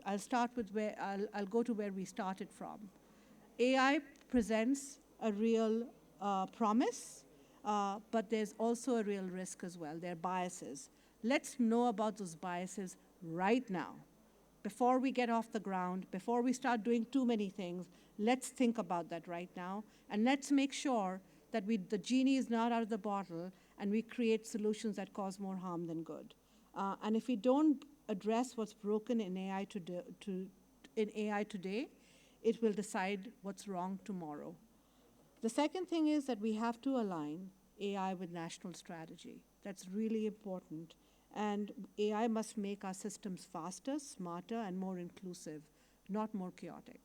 I'll start with where, I'll go to where we started from. AI presents a real promise, but there's also a real risk as well. There are biases. Let's know about those biases right now. Before we get off the ground, before we start doing too many things, let's think about that right now, and let's make sure that the genie is not out of the bottle and we create solutions that cause more harm than good. And if we don't address what's broken in AI today, it will decide what's wrong tomorrow. The second thing is that we have to align AI with national strategy. That's really important. And AI must make our systems faster, smarter, and more inclusive, not more chaotic.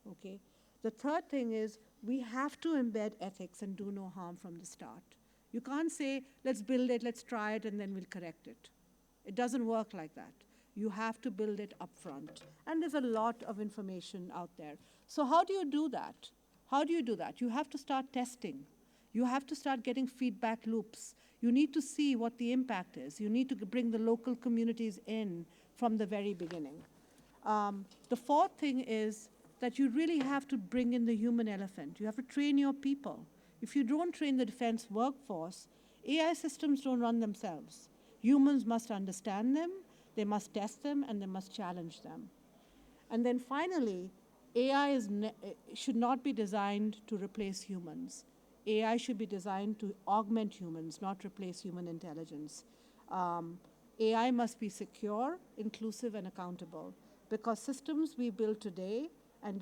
Okay? The third thing is we have to embed ethics and do no harm from the start. You can't say, let's build it, let's try it, and then we'll correct it. It doesn't work like that. You have to build it up front. And there's a lot of information out there. So how do you do that? How do you do that? You have to start testing. You have to start getting feedback loops. You need to see what the impact is. You need to bring the local communities in from the very beginning. The fourth thing is that you really have to bring in the human elephant. You have to train your people. If you don't train the defense workforce, AI systems don't run themselves. Humans must understand them, they must test them, and they must challenge them. And then finally, AI should not be designed to replace humans. AI should be designed to augment humans, not replace human intelligence. AI must be secure, inclusive, and accountable, because systems we build today and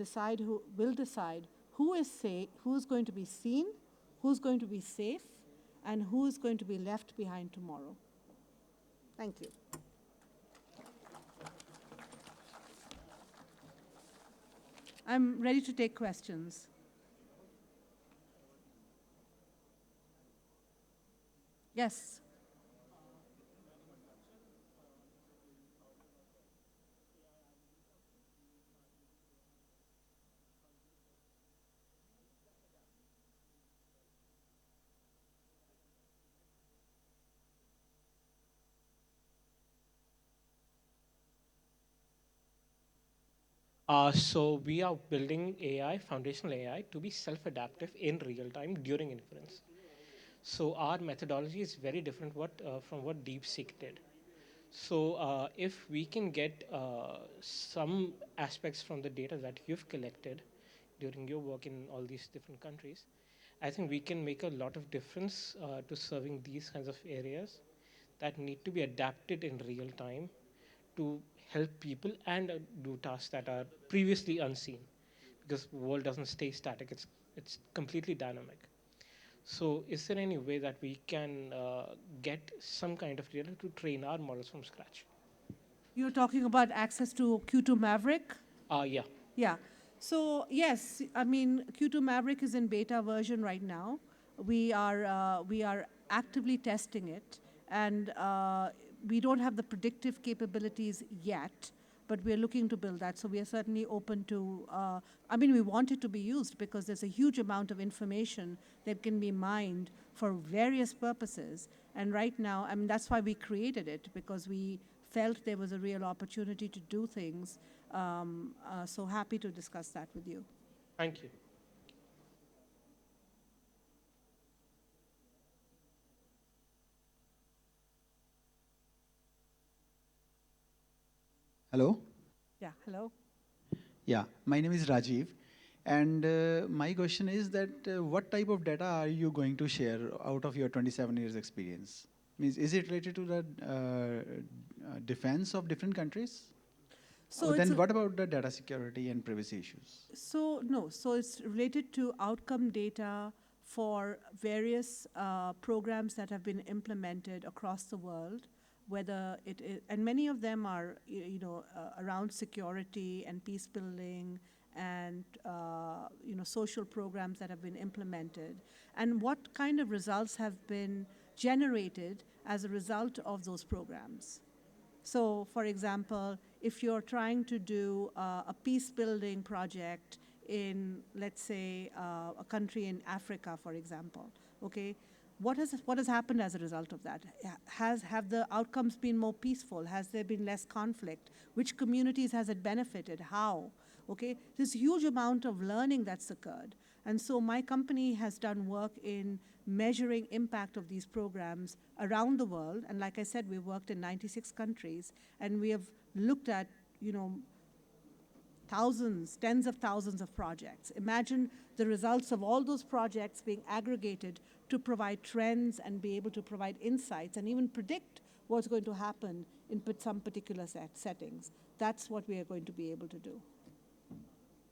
will decide who's going to be seen, who's going to be safe, and who's going to be left behind tomorrow. Thank you. I'm ready to take questions. Yes. So we are building AI, foundational AI, to be self-adaptive in real time during inference. So our methodology is very different from what DeepSeek did. So if we can get some aspects from the data that you've collected during your work in all these different countries, I think we can make a lot of difference to serving these kinds of areas that need to be adapted in real time to help people and do tasks that are previously unseen, because the world doesn't stay static, it's completely dynamic. So is there any way that we can get some kind of data to train our models from scratch? You're talking about access to Q2 Maverick? Yeah. Yeah. So yes, I mean, Q2 Maverick is in beta version right now. We are actively testing it, and we don't have the predictive capabilities yet, but we're looking to build that. So we are certainly open to, I mean, we want it to be used because there's a huge amount of information that can be mined for various purposes. And right now, I mean, that's why we created it, because we felt there was a real opportunity to do things. So happy to discuss that with you. Thank you. Hello? Yeah, hello. Yeah, my name is Rajiv. And my question is that what type of data are you going to share out of your 27 years experience? Means, is it related to the defense of different countries? So then what about the data security and privacy issues? So no, so it's related to outcome data for various programs that have been implemented across the world, whether it is, and many of them are, around security and peace building and, social programs that have been implemented, and what kind of results have been generated as a result of those programs. So, for example, if you're trying to do a peace-building project in, let's say, a country in Africa, for example, okay, what has happened as a result of that? Have the outcomes been more peaceful? Has there been less conflict? Which communities has it benefited? How? Okay, this huge amount of learning that's occurred. And so my company has done work in measuring impact of these programs around the world. And like I said, we worked in 96 countries, and we have looked at, thousands, tens of thousands of projects. Imagine the results of all those projects being aggregated to provide trends and be able to provide insights and even predict what's going to happen in some particular settings. That's what we are going to be able to do.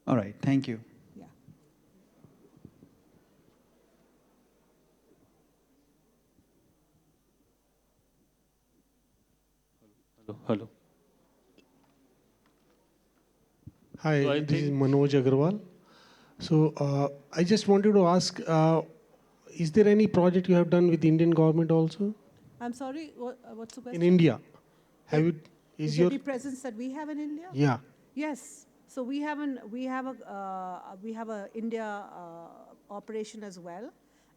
All right, thank you. Yeah. Hello. Hi, So I this is think Manoj Agarwal. So I just wanted to ask, is there any project you have done with the Indian government also? I'm sorry, what's the question? In India? Have you, Is there any presence that we have in India? Yeah. Yes. So we have a India operation as well.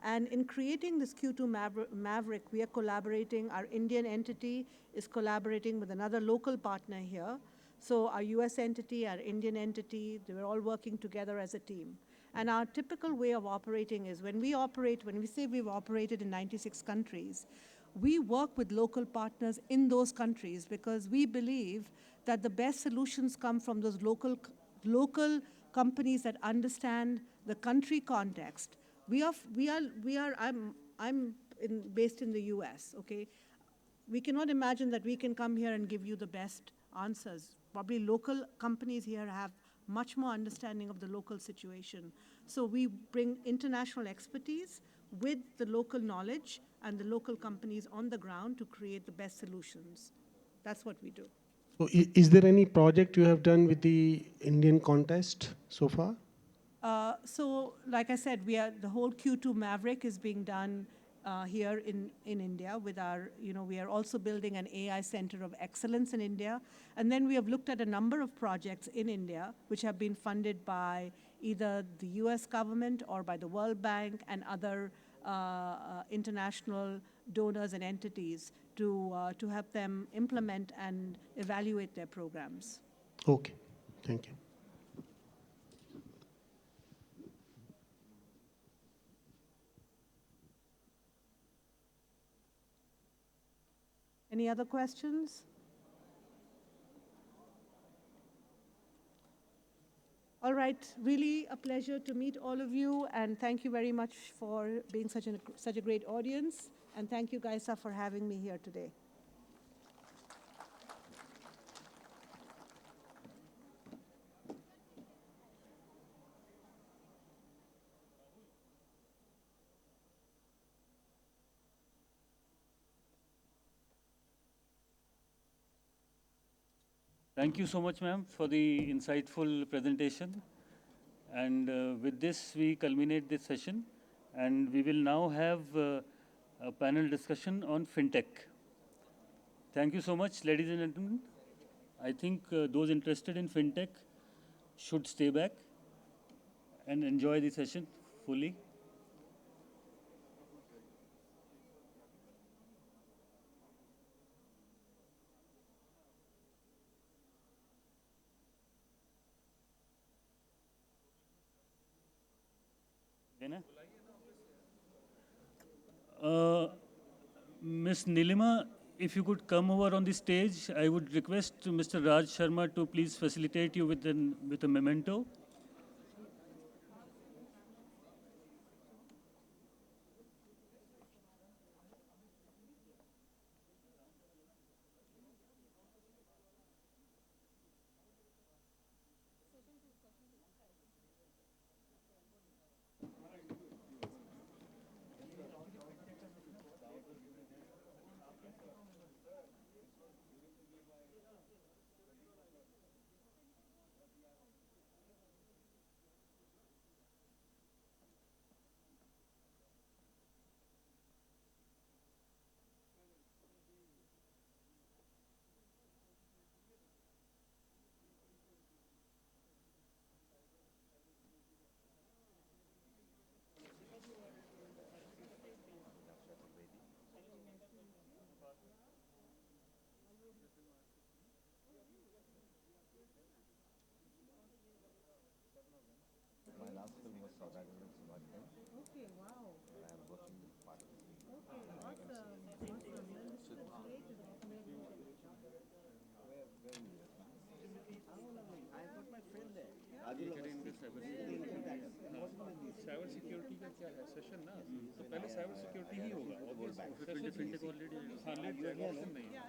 And in creating this Q2 Maverick, we are collaborating. Our Indian entity is collaborating with another local partner here. So our US entity, our Indian entity, they were all working together as a team. And our typical way of operating is when we say we've operated in 96 countries, we work with local partners in those countries because we believe that the best solutions come from those local companies that understand the country context. I'm based in the US, okay? We cannot imagine that we can come here and give you the best answers. Probably local companies here have much more understanding of the local situation. So we bring international expertise with the local knowledge and the local companies on the ground to create the best solutions. That's what we do. So is there any project you have done with the Indian context so far? So, like I said, the whole Q2 Maverick is being done here in India with our, we are also building an AI Center of Excellence in India. And then we have looked at a number of projects in India which have been funded by either the US government or by the World Bank and other international donors and entities to help them implement and evaluate their programs. Okay, thank you. Any other questions? All right, really a pleasure to meet all of you, and thank you very much for being such a great audience, and thank you, GAISA, for having me here today. thank you so much, ma'am, for the insightful presentation. And with this, we culminate this session. And we will now have a panel discussion on fintech. Thank you so much, ladies and gentlemen. I think those interested in fintech should stay back and enjoy the session fully. Ms. Neelima, if you could come over on the stage, I would request Mr. Raj Sharma to please facilitate you with a memento. Cyber security का क्या है session ना, तो पहले cyber security ही होगा obviously fintech already हाँ late जाएगा option नहीं है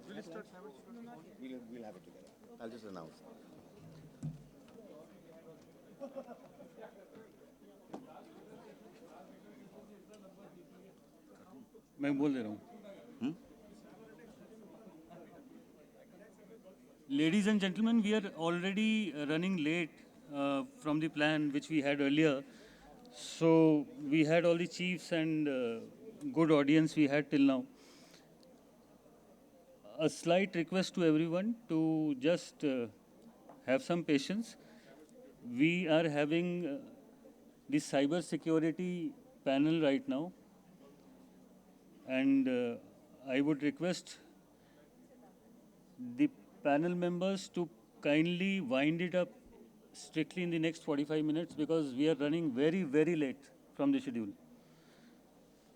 will start cyber security We'll have it together. I'll just announce. मैं बोल दे रहा हूँ Ladies and gentlemen, we are already running late from the plan which we had earlier. So we had all the chiefs and good audience we had till now. A slight request to everyone to just have some patience. We are having the cyber security panel right now. And I would request the panel members to kindly wind it up strictly in the next 45 minutes because we are running very, very late from the schedule.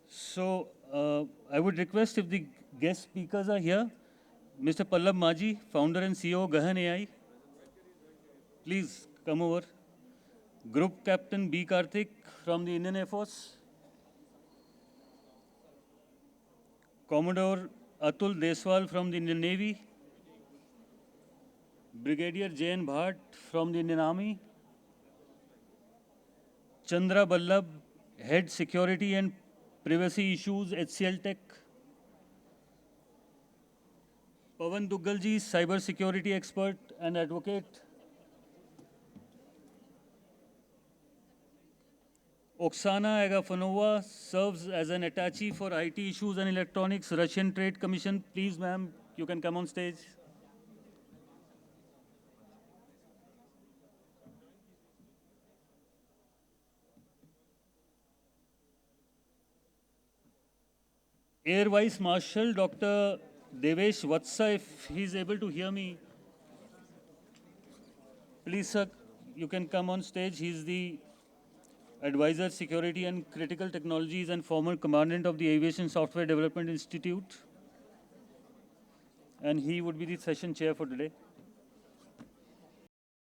So I would request if the guest speakers are here, Mr. Pallab Maji, founder and CEO, Gahan AI, please come over. Group Captain B. Karthik from the Indian Air Force. Commodore Atul Deswal from the Indian Navy. Brigadier Jain Bhatt from the Indian Army. Chandra Ballabh, Head Security and Privacy Issues, HCL Tech. Pawan Duggalji, Cyber Security Expert and Advocate. Oksana Agafonova serves as an attaché for IT issues and electronics, Russian Trade Commission. Please, ma'am, you can come on stage. Air Vice Marshal Dr. Devesh Vatsa, if he is able to hear me, please, sir, you can come on stage. He is the Advisor, Security and Critical Technologies and former Commandant of the Aviation Software Development Institute. And he would be the session chair for today.